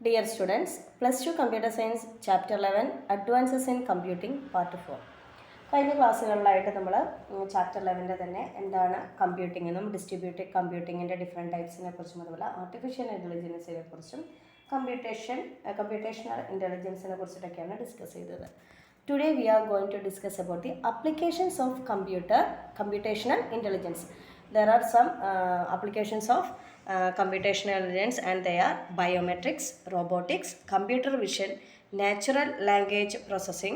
Dear students, Plus 2 Computer Science Chapter 11 Advances in Computing Part 4. കഴിഞ്ഞ ക്ലാസ്സുകളിലായിട്ട് നമ്മൾ chapter 11 തന്നെ എന്താണ് കമ്പ്യൂട്ടിംഗ് എന്നും ഡിസ്ട്രിബ്യൂട്ടഡ് കമ്പ്യൂട്ടിങ്ങിൻ്റെ ഡിഫറെൻറ്റ് ടൈപ്സിനെ കുറിച്ചും അതുപോലെ ആർട്ടിഫിഷ്യൽ ഇൻ്റലിജൻസിനെ കുറിച്ചും കമ്പ്യൂട്ടേഷണൽ ഇൻ്റലിജൻസിനെ കുറിച്ചിട്ടൊക്കെയാണ് ഡിസ്കസ് ചെയ്തത്. Today we are going to discuss about the applications of computational intelligence. There are some applications of computational intelligence and they are biometrics, robotics, computer vision, natural language processing,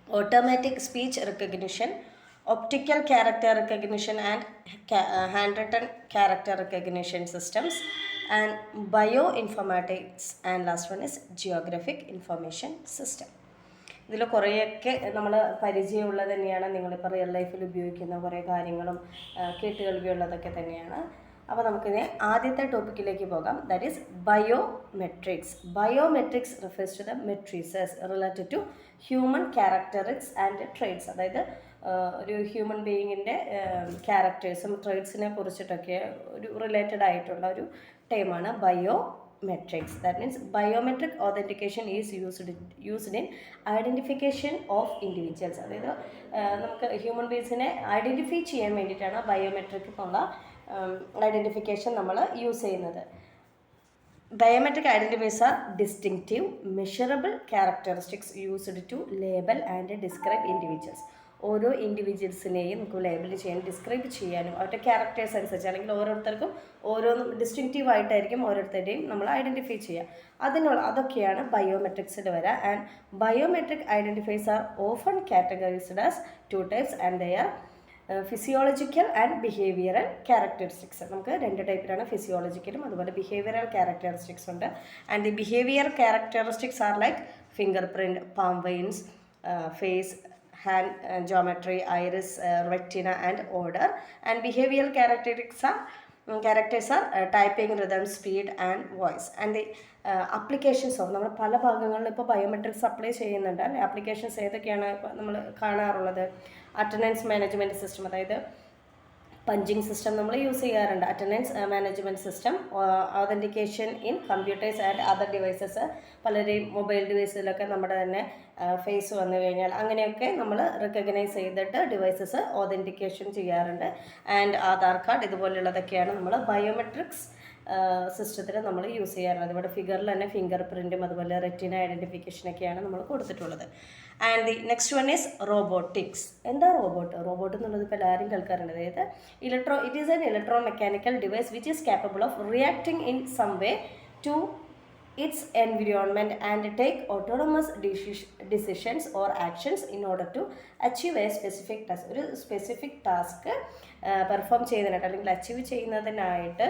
automatic speech recognition, optical character recognition and handwritten character recognition systems, and bioinformatics, and last one is geographic information system. ഇതിൽ കുറേയൊക്കെ നമ്മൾ പരിചയമുള്ളത് തന്നെയാണ്. നിങ്ങളിപ്പോൾ real ലൈഫിൽ ഉപയോഗിക്കുന്ന കുറേ കാര്യങ്ങളും കേട്ടുകേൾവിയുള്ളതൊക്കെ തന്നെയാണ്. അപ്പോൾ നമുക്കിനി ആദ്യത്തെ ടോപ്പിക്കിലേക്ക് പോകാം. That is biometrics. Biometrics refers to the metrics related to human characteristics and traits. അതായത് ഒരു ഹ്യൂമൻ ബീയിങ്ങിൻ്റെ ക്യാരക്ടേഴ്സും ട്രേഡ്സിനെ കുറിച്ചിട്ടൊക്കെ ഒരു റിലേറ്റഡ് ആയിട്ടുള്ള ഒരു ടൈമാണ് biometrics. That means biometric authentication is used in identification of individuals. അതായത് നമുക്ക് ഹ്യൂമൻ ബീങ്സിനെ ഐഡൻറ്റിഫൈ ചെയ്യാൻ വേണ്ടിയിട്ടാണ് ബയോമെട്രിക് എന്നുള്ള ഐഡൻറ്റിഫിക്കേഷൻ നമ്മൾ യൂസ് ചെയ്യുന്നത്. Biometric identifiers are distinctive measurable characteristics used to label and describe individuals. ഓരോ ഇൻഡിവിജ്വൽസിനെയും നമുക്ക് ലേബൽ ചെയ്യാനും ഡിസ്ക്രൈബ് ചെയ്യാനും അവരുടെ ക്യാരക്ടേഴ്സ് അനുസരിച്ച് അല്ലെങ്കിൽ ഓരോരുത്തർക്കും ഓരോന്നും ഡിസ്റ്റിങ്ക്റ്റീവ് ആയിട്ടായിരിക്കും ഓരോരുത്തരുടെയും നമ്മൾ ഐഡൻറ്റിഫൈ ചെയ്യുക. അതൊക്കെയാണ് ബയോമെട്രിക്സിൽ വരിക. And biometric identifiers are often categorised as two types and they are physiological and behavioural characteristics. നമുക്ക് രണ്ട് ടൈപ്പിലാണ്, ഫിസിയോളജിക്കലും അതുപോലെ ബിഹേവിയറൽ ക്യാരക്ടറിസ്റ്റിക്സ് ഉണ്ട്. And the behaviour characteristics are like fingerprint, palm veins, face, hand geometry, iris, retina and odor. And behavioral characters are typing, rhythm, speed and voice. And the applications of നമ്മൾ പല ഭാഗങ്ങളിലും ഇപ്പോൾ biometrics apply ചെയ്യുന്നുണ്ട് അല്ലേ. Applications ഏതൊക്കെയാണ് ഇപ്പോൾ നമ്മൾ കാണാറുള്ളത്? അറ്റൻഡൻസ് മാനേജ്മെൻറ്റ് സിസ്റ്റം, അതായത് പഞ്ചിങ് സിസ്റ്റം നമ്മൾ യൂസ് ചെയ്യാറുണ്ട്. Attendance management system, authentication in computers and other devices. പലരെയും മൊബൈൽ ഡിവൈസിലൊക്കെ നമ്മുടെ തന്നെ ഫേസ് വന്നു കഴിഞ്ഞാൽ അങ്ങനെയൊക്കെ നമ്മൾ റെക്കഗ്നൈസ് ചെയ്തിട്ട് ഡിവൈസസ് ഓതൻറ്റിക്കേഷൻ ചെയ്യാറുണ്ട്. ആൻഡ് ആധാർ കാർഡ്, ഇതുപോലുള്ളതൊക്കെയാണ് നമ്മൾ ബയോമെട്രിക്സ് സിസ്റ്റത്തിൽ നമ്മൾ യൂസ് ചെയ്യാറുള്ളത്. ഇവിടെ ഫിഗറിൽ തന്നെ ഫിംഗർ പ്രിൻറ്റും അതുപോലെ റെറ്റിന ഐഡൻറ്റിഫിക്കേഷനൊക്കെയാണ് നമ്മൾ കൊടുത്തിട്ടുള്ളത്. And the next one is robotics. എന്താ റോബോട്ട് എന്നുള്ളത് ഇപ്പോൾ എല്ലാവരും കേൾക്കാറുണ്ട്. അതായത് it is an electro mechanical device which is capable of reacting in some way to its environment and take autonomous decisions or actions in order to achieve a specific task. ഒരു specific task perform ചെയ്യുന്നതിനായിട്ട് അല്ലെങ്കിൽ achieve ചെയ്യുന്നതിനായിട്ട്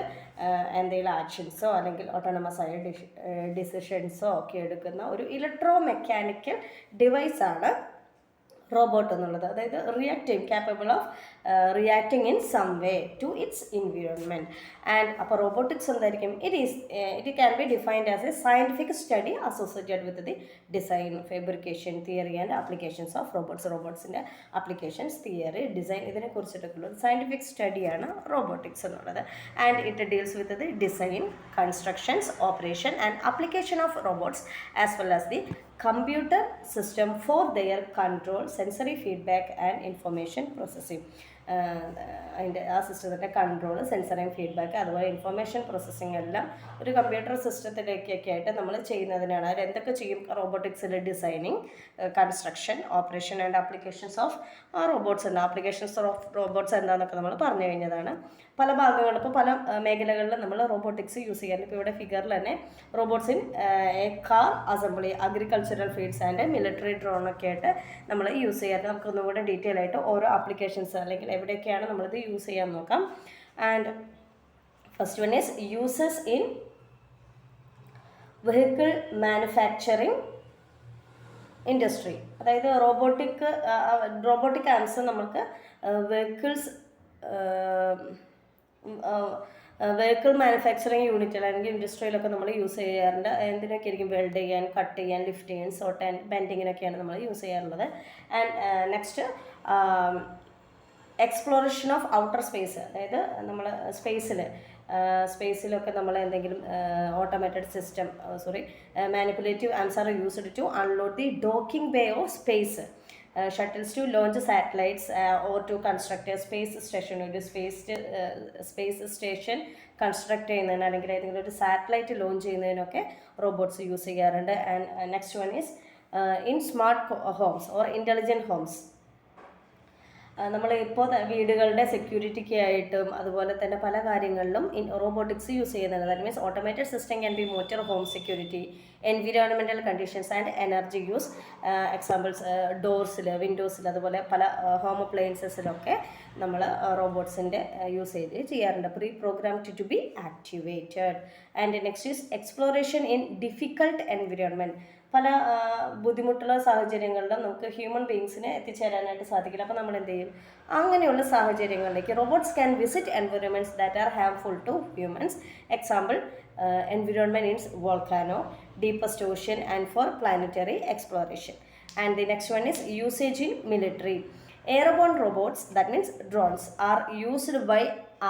എന്തെങ്കിലും ആക്ഷൻസോ അല്ലെങ്കിൽ autonomous ആയ ഡിസിഷൻസോ ഒക്കെ എടുക്കുന്ന ഒരു electro mechanical ഡിവൈസാണ് robot എന്നുള്ളത്. അതായത് capable of reacting in some way to its environment. And അപ്പോൾ റോബോട്ടിക്സ് എന്തായിരിക്കും? It can be defined as a scientific study associated with the design, fabrication, theory and applications of റോബോട്ട്സിൻ്റെ applications, theory, design, ഇതിനെക്കുറിച്ചിട്ടൊക്കെയുള്ള ഒരു scientific സ്റ്റഡിയാണ് robotics എന്നുള്ളത്. And it deals with the design, constructions, operation and application of robots as well as the computer system for their control, sensory feedback and information processing. അതിൻ്റെ ആ സിസ്റ്റത്തിൻ്റെ control, sensory feedback, അതുപോലെ information processing എല്ലാം ഒരു computer സിസ്റ്റത്തിലേക്കൊക്കെ ആയിട്ട് നമ്മൾ ചെയ്യുന്നതിനാണ്. അതിൽ എന്തൊക്കെ ചെയ്യും? റോബോട്ടിക്സിൽ designing, construction, operation and applications of robots ഉണ്ട്. ആപ്ലിക്കേഷൻസ് ഓഫ് റോബോട്ട്സ് എന്താണെന്നൊക്കെ നമ്മൾ പറഞ്ഞു കഴിഞ്ഞതാണ്. പല ഭാഗങ്ങളിൽ ഇപ്പോൾ പല മേഖലകളിൽ നമ്മൾ റോബോട്ടിക്സ് യൂസ് ചെയ്യാറുണ്ട്. ഇപ്പോൾ ഇവിടെ ഫിഗറിൽ തന്നെ robots in car assembly, agricultural fields and military ഡ്രോണൊക്കെ ആയിട്ട് നമ്മൾ യൂസ് ചെയ്യാറുണ്ട്. നമുക്കൊന്നും കൂടെ ഡീറ്റെയിൽ ആയിട്ട് ഓരോ ആപ്ലിക്കേഷൻസ് അല്ലെങ്കിൽ എവിടെയൊക്കെയാണ് നമ്മളിത് യൂസ് ചെയ്യാൻ നോക്കാം. And first one is uses in vehicle manufacturing industry. അതായത് റോബോട്ടിക് ആംസ് നമുക്ക് വെഹിക്കിൾ മാനുഫാക്ചറിങ് യൂണിറ്റിൽ അല്ലെങ്കിൽ ഇൻഡസ്ട്രിയിലൊക്കെ നമ്മൾ യൂസ് ചെയ്യാറുണ്ട്. എന്തിനൊക്കെ ആയിരിക്കും? വെൽഡ് ചെയ്യാൻ, കട്ട് ചെയ്യാൻ, ലിഫ്റ്റ് ചെയ്യാൻ, സോർട്ട് ആൻഡ് ബെൻഡിങ്ങിനൊക്കെയാണ് നമ്മൾ യൂസ് ചെയ്യാറുള്ളത്. And next exploration of outer space, അതായത് നമ്മൾ സ്പേസിൽ സ്പേസിലൊക്കെ നമ്മൾ എന്തെങ്കിലും automated system manipulative arms are used to unload the docking bay of space. Shuttles to launch satellites or to construct a space station. ഒരു space station construct ചെയ്യുന്നതിന് അല്ലെങ്കിൽ ഏതെങ്കിലും ഒരു സാറ്റലൈറ്റ് ലോഞ്ച് ചെയ്യുന്നതിനൊക്കെ റോബോട്ട്സ് യൂസ് ചെയ്യാറുണ്ട്. And next one is in smart homes or intelligent homes. നമ്മൾ ഇപ്പോൾ വീടുകളുടെ സെക്യൂരിറ്റിക്ക് ആയിട്ടും അതുപോലെ തന്നെ പല കാര്യങ്ങളിലും റോബോട്ടിക്സ് യൂസ് ചെയ്യുന്നുണ്ട്. That means automated system can be motor home security, environmental conditions and energy use. Examples ഡോർസിൽ, വിൻഡോസിൽ, അതുപോലെ പല ഹോം അപ്ലയൻസസിലൊക്കെ നമ്മൾ റോബോട്ട്സിൻ്റെ യൂസേജ് ചെയ്യാറുണ്ട്. Pre programmed to be activated. And next is exploration in difficult environment. പല ബുദ്ധിമുട്ടുള്ള സാഹചര്യങ്ങളിലും നമുക്ക് ഹ്യൂമൻ ബീങ്സിന് എത്തിച്ചേരാനായിട്ട് സാധിക്കില്ല. അപ്പോൾ നമ്മൾ എന്ത് ചെയ്യും? അങ്ങനെയുള്ള സാഹചര്യങ്ങളിലേക്ക് robots can visit environments that are harmful to humans. Example environment ins volcano, deepest ocean and for planetary exploration. And the next one is usage in military. Airborne robots, that means drones, are used by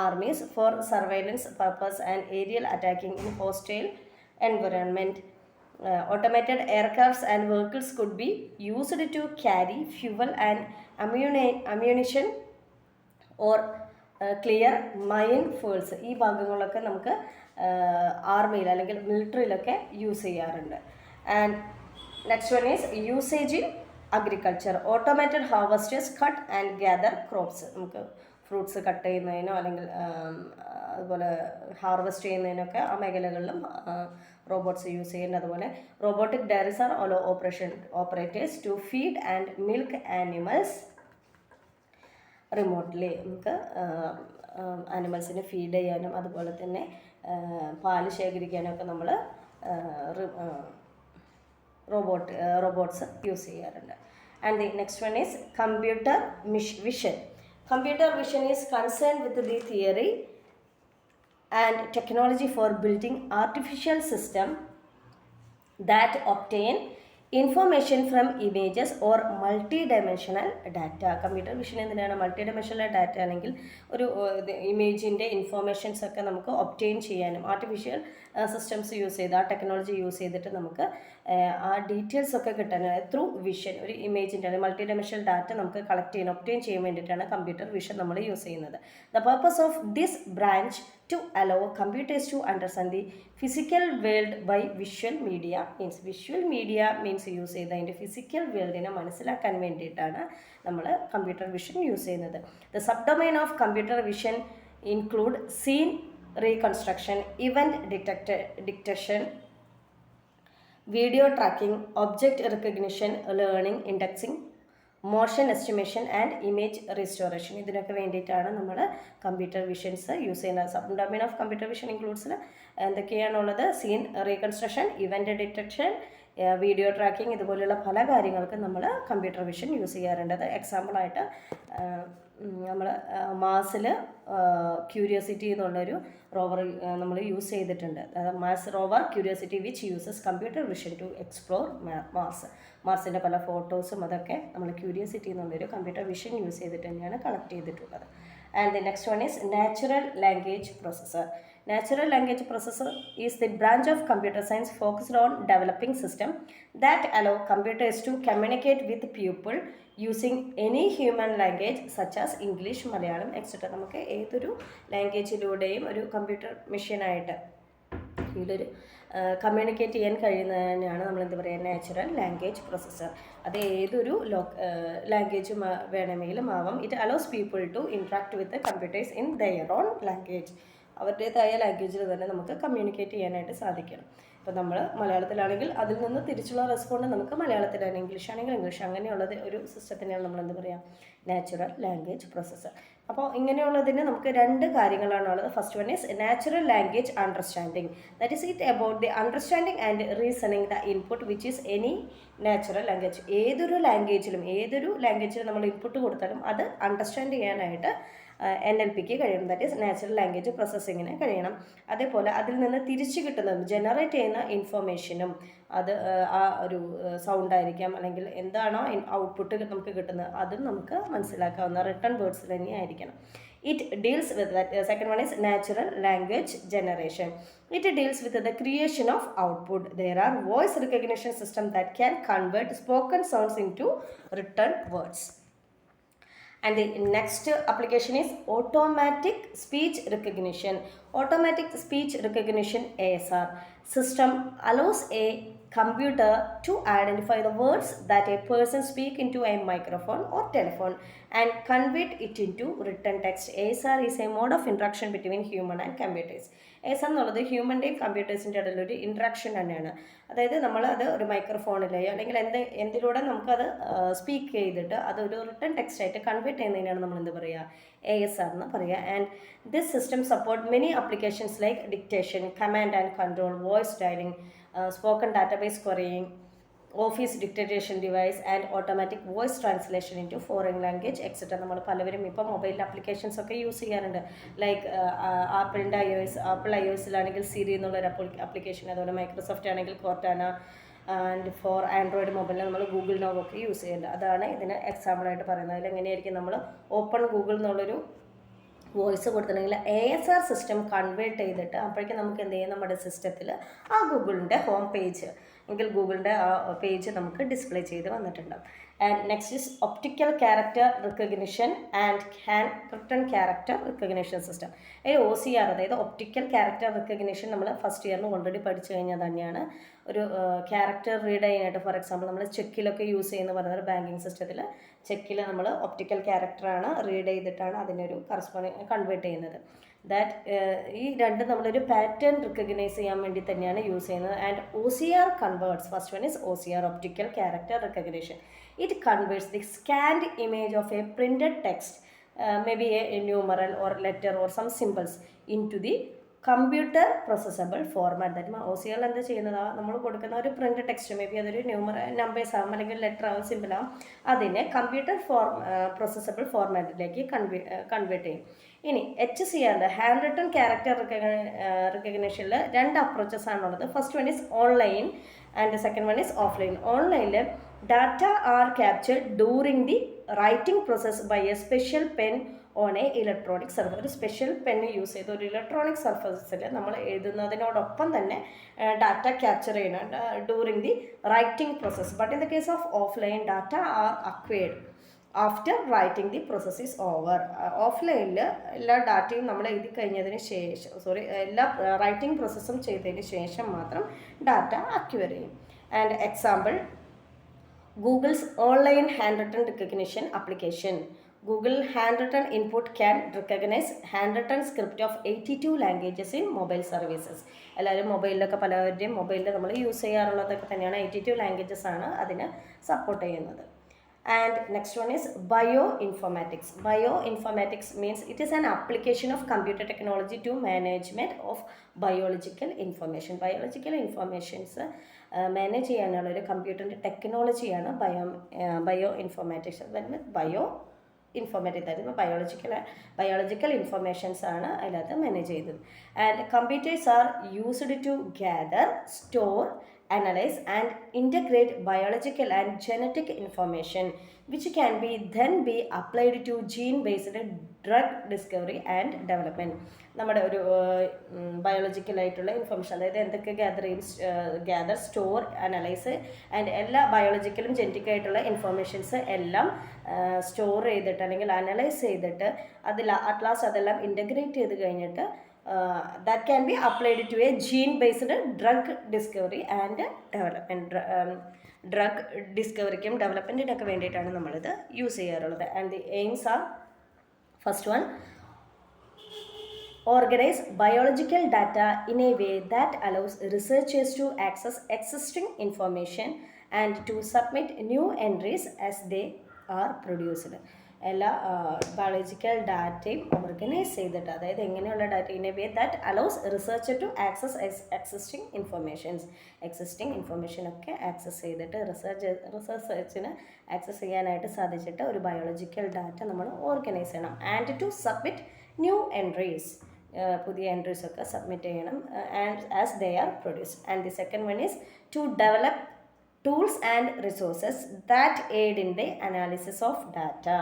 armies for surveillance purpose and aerial attacking in hostile environment. Automated aircrafts and vehicles could be used to carry fuel and ammunition or clear mine fields. ഈ ഭാഗങ്ങളൊക്കെ നമുക്ക് ആർമിയിൽ അല്ലെങ്കിൽ മിലിറ്ററിയിലൊക്കെ use ചെയ്യാറുണ്ട്. And next one is usage in agriculture. Automated harvesters cut and gather crops. നമുക്ക് fruits cut ചെയ്യുന്നതിനോ അല്ലെങ്കിൽ അതുപോലെ ഹാർവെസ്റ്റ് ചെയ്യുന്നതിനൊക്കെ ആ മേഖലകളിലും റോബോട്ട്സ് യൂസ് ചെയ്യുന്നത്. അതുപോലെ robotic dairies are all operators to feed and milk animals remotely. നമുക്ക് ആനിമൽസിനെ ഫീഡ് ചെയ്യാനും അതുപോലെ തന്നെ പാല് ശേഖരിക്കാനും ഒക്കെ നമ്മൾ റോബോട്ട്സ് യൂസ് ചെയ്യാറുണ്ട്. And the next one is computer vision. Computer vision is concerned with the theory and technology for building artificial systems that obtain information from images or multi-dimensional data. Computer vision എന്തിനാണ്? Multi dimensional data ആണെങ്കിൽ ഒരു ഇമേജിൻ്റെ informations ഒക്കെ നമുക്ക് obtain ചെയ്യാനും artificial systems use ചെയ്ത് ആ technology use ചെയ്തിട്ട് നമുക്ക് ആ ഡീറ്റെയിൽസ് ഒക്കെ കിട്ടാൻ ത്രൂ വിഷൻ ഒരു ഇമേജിൻ്റെ അല്ലെങ്കിൽ മൾട്ടി ഡയമെൻഷണൽ ഡാറ്റ നമുക്ക് കളക്ട് ചെയ്യാൻ ഒബ്റ്റെയിൻ ചെയ്യാൻ വേണ്ടിയിട്ടാണ് കമ്പ്യൂട്ടർ വിഷൻ നമ്മൾ യൂസ് ചെയ്യുന്നത്. The purpose of this branch to allow computers to understand the physical world by visual media means use ചെയ്ത് അതിൻ്റെ ഫിസിക്കൽ വേൾഡിനെ മനസ്സിലാക്കാൻ വേണ്ടിയിട്ടാണ് നമ്മൾ കമ്പ്യൂട്ടർ വിഷൻ യൂസ് ചെയ്യുന്നത്. The sub domain of computer vision include scene reconstruction, event detection, video tracking, object recognition, learning, indexing, motion estimation and image restoration. ഇതിനൊക്കെ വേണ്ടിയിട്ടാണ് നമ്മൾ കമ്പ്യൂട്ടർ വിഷൻസ് യൂസ് ചെയ്യുന്നത്. Sub domain of computer vision ഇൻക്ലൂഡ്സിൽ എന്തൊക്കെയാണുള്ളത്? Scene reconstruction, event detection, video tracking, ഇതുപോലെയുള്ള പല കാര്യങ്ങൾക്കും നമ്മൾ കമ്പ്യൂട്ടർ വിഷൻ യൂസ് ചെയ്യാറുണ്ട്. അത് എക്സാമ്പിളായിട്ട് നമ്മൾ മാർസിൽ ക്യൂരിയോസിറ്റി എന്നുള്ളൊരു റോവർ നമ്മൾ യൂസ് ചെയ്തിട്ടുണ്ട്. Mars rover Curiosity which uses computer vision to explore മാർസിൻ്റെ പല ഫോട്ടോസും അതൊക്കെ നമ്മൾ ക്യൂരിയോസിറ്റി എന്നുള്ളൊരു കമ്പ്യൂട്ടർ വിഷൻ യൂസ് ചെയ്തിട്ട് തന്നെയാണ് കളക്ട് ചെയ്തിട്ടുള്ളത്. And the next one is natural language processor. Natural language processor is the branch of computer science focused on developing systems that allow computers to communicate with people using any human language such as English, Malayalam, etc. നമുക്ക് ഏതൊരു ലാംഗ്വേജിലൂടെയും ഒരു computer മെഷീനായിട്ട് ഇതിലൊരു communicate ചെയ്യാൻ കഴിയുന്നതിനാണ് നമ്മൾ എന്താ പറയുക natural language processor. അത് ഏതൊരു ലാംഗ്വേജ് വേണമെങ്കിലും ആവാം. It allows people to interact with computers in their own language. അവരുടേതായ ലാംഗ്വേജിൽ തന്നെ നമുക്ക് കമ്മ്യൂണിക്കേറ്റ് ചെയ്യാനായിട്ട് സാധിക്കണം. ഇപ്പോൾ നമ്മൾ മലയാളത്തിലാണെങ്കിൽ അതിൽ നിന്ന് തിരിച്ചുള്ള റെസ്പോണ്ട് നമുക്ക് മലയാളത്തിലാണ്, ഇംഗ്ലീഷ് ആണെങ്കിൽ ഇംഗ്ലീഷ്, അങ്ങനെയുള്ളത് ഒരു സിസ്റ്റത്തിനെയാണ് നമ്മൾ എന്ത് പറയുക നാച്ചുറൽ ലാംഗ്വേജ് പ്രൊസസ്സർ. അപ്പോൾ ഇങ്ങനെയുള്ളതിന് നമുക്ക് രണ്ട് കാര്യങ്ങളാണുള്ളത്. First one is natural language understanding. That is it about the understanding and reasoning the input which is any natural language. ഏതൊരു ലാംഗ്വേജിലും നമ്മൾ ഇൻപുട്ട് കൊടുത്താലും അത് അണ്ടർസ്റ്റാൻഡ് ചെയ്യാനായിട്ട് NLPക്ക് കഴിയണം. ദാറ്റ് ഈസ് നാച്ചുറൽ ലാംഗ്വേജ് പ്രോസസ്സിങ്ങിന് കഴിയണം. അതേപോലെ അതിൽ നിന്ന് തിരിച്ചു കിട്ടുന്നതും ജനറേറ്റ് ചെയ്യുന്ന ഇൻഫോർമേഷനും അത് ആ ഒരു സൗണ്ട് ആയിരിക്കാം അല്ലെങ്കിൽ എന്താണോ ഔട്ട്പുട്ട് നമുക്ക് കിട്ടുന്നത് അതും നമുക്ക് മനസ്സിലാക്കാവുന്ന റിട്ടേൺ വേർഡ്സിൽ തന്നെ ആയിരിക്കണം. It deals with that. Second one is natural language generation. It deals with the creation of output. There are voice recognition systems that can convert spoken sounds into written words. And the next application is automatic speech recognition. Automatic speech recognition ASR system allows a computer to identify the words that a person speak into a microphone or telephone and convert it into written text. ASR is a mode of interaction between human and computers. ASR എന്നുള്ളത് ഹ്യൂമൻ്റെയും കമ്പ്യൂട്ടേഴ്സിൻ്റെ ഇടയിൽ ഒരു interaction തന്നെയാണ്. അതായത് നമ്മളത് ഒരു മൈക്രോഫോണിലെയോ അല്ലെങ്കിൽ എന്തിലൂടെ നമുക്കത് speak ചെയ്തിട്ട് അതൊരു റിട്ടേൺ ടെക്സ്റ്റ് ആയിട്ട് കൺവേർട്ട് ചെയ്യുന്നതിനാണ് നമ്മൾ എന്ത് പറയുക, ASR എന്ന് പറയുക. And this system support many applications like dictation, command and control, voice dialing, spoken database querying, office dictation device and automatic voice translation into foreign language etcetera. നമ്മൾ പലവരും ഇപ്പോൾ മൊബൈൽ ആപ്ലിക്കേഷൻസ് ഒക്കെ use ചെയ്യാറുണ്ട്. Like ആപ്പിളിൻ്റെ Apple iOS-ലാണെങ്കിൽ Siri എന്നുള്ളൊരു application, അതുപോലെ Microsoft ആണെങ്കിൽ കോർട്ടാന, ആൻഡ് ഫോർ ആൻഡ്രോയിഡ് മൊബൈലിൽ നമ്മൾ ഗൂഗിൾ നോവ് ഒക്കെ യൂസ് ചെയ്യുന്നുണ്ട്. അതാണ് ഇതിന് എക്സാമ്പിളായിട്ട് പറയുന്നത്. അതിലെങ്ങനെയായിരിക്കും നമ്മൾ ഓപ്പൺ ഗൂഗിൾ എന്നുള്ളൊരു വോയിസ് കൊടുത്തിട്ടുണ്ടെങ്കിൽ ASR സിസ്റ്റം കൺവേർട്ട് ചെയ്തിട്ട് അപ്പോഴേക്കും നമുക്ക് എന്ത് ചെയ്യും, നമ്മുടെ സിസ്റ്റത്തിൽ ആ ഗൂഗിളിൻ്റെ ഹോം പേജ് എങ്കിൽ ഗൂഗിളിൻ്റെ ആ പേജ് നമുക്ക് ഡിസ്പ്ലേ ചെയ്ത് വന്നിട്ടുണ്ടാകും. And next is optical character recognition and hand written character recognition system. അതായത് OCR, അതായത് ഒപ്റ്റിക്കൽ ക്യാരക്ടർ റിക്കഗ്നിഷൻ നമ്മൾ ഫസ്റ്റ് ഇയറിന് ഓൾറെഡി പഠിച്ചു കഴിഞ്ഞാൽ തന്നെയാണ്. ഒരു ക്യാരക്ടർ റീഡ് ചെയ്യാനായിട്ട്, ഫോർ എക്സാമ്പിൾ നമ്മൾ ചെക്കിലൊക്കെ യൂസ് ചെയ്യുന്ന പറയുന്നത് ബാങ്കിങ് സിസ്റ്റത്തിൽ ചെക്കിൽ നമ്മൾ ഒപ്റ്റിക്കൽ ക്യാരക്ടറാണ് റീഡ് ചെയ്തിട്ടാണ് അതിനൊരു കറസ്പോണ്ടിങ് കൺവേർട്ട് ചെയ്യുന്നത്. ദാറ്റ് ഈ രണ്ട് നമ്മളൊരു പാറ്റേൺ റിക്കഗ്നൈസ് ചെയ്യാൻ വേണ്ടി തന്നെയാണ് യൂസ് ചെയ്യുന്നത്. And OCR converts, first one is OCR optical character recognition. It converts the scanned image of a printed text, maybe a numeral or letter or some symbols, into the computer processable format. That means OCR എന്താ ചെയ്യുന്നത്, നമ്മൾ കൊടുക്കുന്ന ഒരു print text, may be അതൊരു numbers ആകും അല്ലെങ്കിൽ letter ആകും, simple ആകും, അതിനെ കമ്പ്യൂട്ടർ പ്രോസസ്സബിൾ ഫോർമാറ്റിലേക്ക് കൺവേർട്ട് ചെയ്യും. ഇനി HCR ഹാൻഡ് റിട്ടൺ ക്യാരക്ടർ റിക്കഗ്നിഷനിൽ രണ്ട് അപ്രോച്ചസ് ആണുള്ളത്. First one is online and second one is offline. ഓൺലൈനിൽ data are captured during the writing process by a special pen on a electronic surface. ഒരു special pen use ചെയ്ത് ഒരു electronic സർഫസിൽ നമ്മൾ എഴുതുന്നതിനോടൊപ്പം തന്നെ ഡാറ്റ ക്യാപ്ചർ ചെയ്യണം during the writing process. But in the case of offline, data are acquired after writing the process is over. ഓഫ്ലൈനിൽ എല്ലാ ഡാറ്റയും നമ്മൾ എഴുതി കഴിഞ്ഞതിന് ശേഷം, എല്ലാ റൈറ്റിംഗ് പ്രോസസ്സും ചെയ്തതിന് ശേഷം മാത്രം ഡാറ്റ അക്വയർ ചെയ്യും. And example, Google's online handwritten recognition application. Google handwritten input can recognize handwritten script of 82 languages in mobile services. എല്ലാവരും മൊബൈലിലൊക്കെ പലവരുടെയും മൊബൈലിൽ നമ്മൾ യൂസ് ചെയ്യാറുള്ളതൊക്കെ തന്നെയാണ് 82 ലാംഗ്വേജസ് ആണ് അതിന് സപ്പോർട്ട് ചെയ്യുന്നത്. And next one is bioinformatics. Bioinformatics means it is an application of computer technology to management of biological information. Biological informations manage ചെയ്യാനുള്ള ഒരു കമ്പ്യൂട്ടറിൻ്റെ ടെക്നോളജിയാണ് ബയോ ഇൻഫോർമാറ്റിക്സ്. ഇൻഫോർമാറ്റിക് അതായത് ബയോളജിക്കൽ ഇൻഫർമേഷൻസ് ആണ് അതിനകത്ത് മാനേജ് ചെയ്തത്. And computers are used to gather, store, analyze and integrate biological and genetic information which can be then be applied to gene based drug discovery and development. നമ്മുടെ ഒരു ബയോളജിക്കലായിട്ടുള്ള information, അതായത് എന്തൊക്കെ gather, store, analyse and എല്ലാ ബയോളജിക്കലും genetic ആയിട്ടുള്ള informations എല്ലാം store ചെയ്തിട്ട് അല്ലെങ്കിൽ analyse ചെയ്തിട്ട് അതിൽ അറ്റ് ലാസ്റ്റ് അതെല്ലാം ഇൻ്റഗ്രേറ്റ് ചെയ്ത് കഴിഞ്ഞിട്ട് that can be applied to a gene-based drug discovery and development. Drug discoveryക്കും ഡെവലപ്മെൻറ്റിനൊക്കെ വേണ്ടിയിട്ടാണ് നമ്മളിത് യൂസ് ചെയ്യാറുള്ളത്. And the aims are, first one, organize biological data in a way that allows researchers to access existing information and to submit new entries as they are produced. എല്ലാ biological ഡാറ്റയും organize ചെയ്തിട്ട്, അതായത് എങ്ങനെയുള്ള data, in a way that allows researcher to access existing ഇൻഫർമേഷനൊക്കെ access ചെയ്തിട്ട് റിസർച്ചിന് access ചെയ്യാനായിട്ട് സാധിച്ചിട്ട് ഒരു ബയോളജിക്കൽ ഡാറ്റ നമ്മൾ ഓർഗനൈസ് ചെയ്യണം. And to submit new entries, പുതിയ എൻട്രീസ് ഒക്കെ സബ്മിറ്റ് ചെയ്യണം and as they are produced. And the second one is to develop tools and resources that aid in the analysis of data.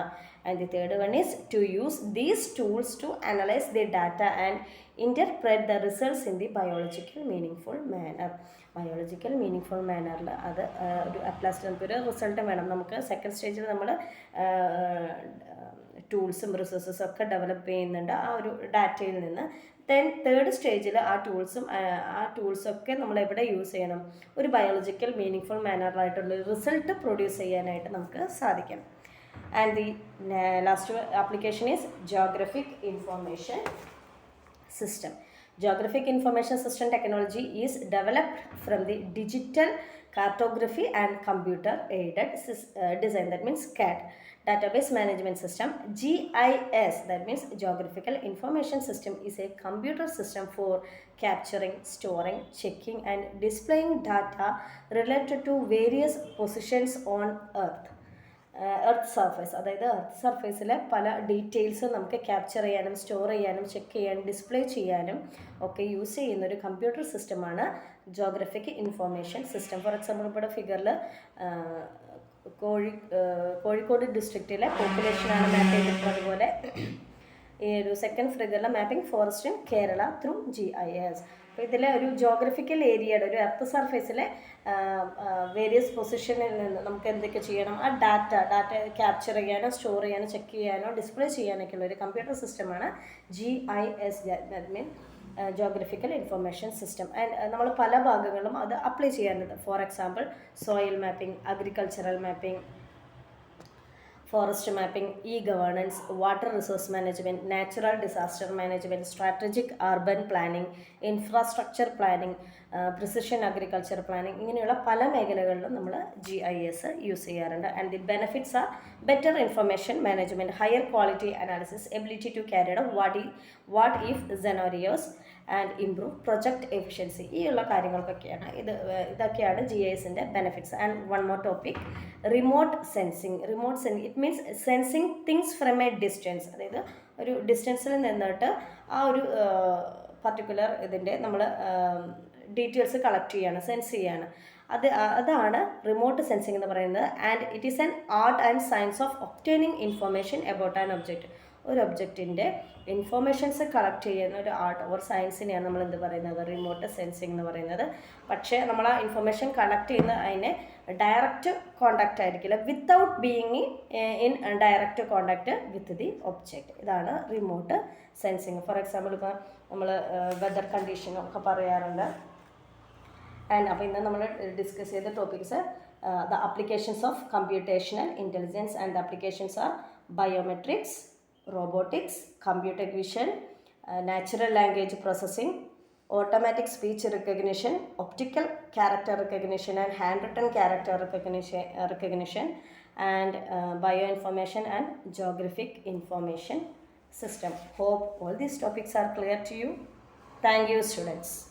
And the third one is to use these tools to analyze the data and interpret the results in the biological meaningful manner. Biological meaningful മാനറിൽ അത് ഒരു at last നമുക്കൊരു result വേണം. നമുക്ക് second സ്റ്റേജിൽ നമ്മൾ ടൂൾസും റിസോഴ്സസും ഒക്കെ develop ചെയ്യുന്നുണ്ട് ആ ഒരു ഡാറ്റയിൽ നിന്ന്. തേർഡ് സ്റ്റേജിൽ ആ ടൂൾസൊക്കെ നമ്മൾ എവിടെ യൂസ് ചെയ്യണം, ഒരു ബയോളജിക്കൽ മീനിങ് ഫുൾ മാനറിലായിട്ടുള്ള റിസൾട്ട് പ്രൊഡ്യൂസ് ചെയ്യാനായിട്ട് നമുക്ക് സാധിക്കണം. And the last application is geographic information system. Geographic information system technology is developed from the digital cartography and computer aided design, that means CAD, database management system. GIS, that means geographical information system, is a computer system for capturing, storing, checking and displaying data related to various positions on earth. Earth surface, അതായത് earth സർഫേസിലെ പല details നമുക്ക് capture ചെയ്യാനും store ചെയ്യാനും check ചെയ്യാനും display ചെയ്യാനും ഒക്കെ use ചെയ്യുന്ന ഒരു കമ്പ്യൂട്ടർ സിസ്റ്റമാണ് geographic information system. For example ഇവിടെ ഫിഗറിൽ കോഴിക്കോട് ഡിസ്ട്രിക്റ്റിലെ പോപ്പുലേഷനാണ് മാപ്പ് ചെയ്തിട്ടുള്ളത്. അതുപോലെ ഈ ഒരു സെക്കൻഡ് ഫിഗറിലെ mapping forest in Kerala through GIS. അപ്പോൾ ഇതിലെ ഒരു ജോഗ്രഫിക്കൽ ഏരിയയുടെ ഒരു എർത്ത് സർഫേസിലെ വേരിയസ് പൊസിഷനിൽ നിന്ന് നമുക്ക് എന്തൊക്കെ ചെയ്യണം, ആ ഡാറ്റ ക്യാപ്ചർ ചെയ്യാനോ സ്റ്റോർ ചെയ്യാനോ ചെക്ക് ചെയ്യാനോ ഡിസ്പ്ലേ ചെയ്യാനൊക്കെ ഉള്ള ഒരു കമ്പ്യൂട്ടർ സിസ്റ്റമാണ് GIS, that mean geographical information system. And നമ്മൾ പല ഭാഗങ്ങളിലും അത് അപ്ലൈ ചെയ്യാറുണ്ട്. For example soil mapping, agricultural mapping, forest mapping, e-governance, water resource management, natural disaster management, strategic urban planning, infrastructure planning, precision agriculture planning, ഇങ്ങനെയുള്ള പല മേഖലകളിലും നമ്മൾ GIS use ചെയ്യാറുണ്ട്. And the benefits are better information management, higher quality analysis, ability to carry out what if scenarios and improve project efficiency. ഈ ഉള്ള കാര്യങ്ങൾക്കൊക്കെയാണ് ഇതൊക്കെയാണ് GISൻ്റെ benefits. And one more topic, remote sensing. It means sensing things from a distance, അതായത് ഒരു ഡിസ്റ്റൻസിൽ നിന്നിട്ട് ആ ഒരു പർട്ടിക്കുലർ ഇതിൻ്റെ നമ്മൾ ഡീറ്റെയിൽസ് കളക്ട് ചെയ്യാണ്, സെൻസ് ചെയ്യാണ്. അതാണ് റിമോട്ട് സെൻസിങ് എന്ന് പറയുന്നത്. And it is an art and science of obtaining information about an object. ഒരു ഒബ്ജക്റ്റിൻ്റെ ഇൻഫോർമേഷൻസ് കളക്ട് ചെയ്യുന്ന ഒരു ആർട്ട് ഓർ സയൻസിനെയാണ് നമ്മൾ എന്ത് പറയുന്നത്, റിമോട്ട് സെൻസിങ് എന്ന് പറയുന്നത്. പക്ഷേ നമ്മൾ ആ ഇൻഫർമേഷൻ കളക്ട് ചെയ്യുന്ന അതിനെ ഡയറക്റ്റ് കോണ്ടാക്റ്റ് ആയിരിക്കില്ല, without being in direct contact with the object. ഇതാണ് റിമോട്ട് സെൻസിങ്. ഫോർ എക്സാമ്പിൾ ഇപ്പോൾ നമ്മൾ വെതർ കണ്ടീഷനൊക്കെ പറയാറുണ്ട്. ആൻഡ് അപ്പോൾ ഇന്ന് നമ്മൾ ഡിസ്കസ് ചെയ്ത topics the applications of computational intelligence and the applications are biometrics, robotics, computer vision, natural language processing, automatic speech recognition, optical character recognition and handwritten character recognition and bioinformation and geographic information system. Hope all these topics are clear to you. Thank you, students.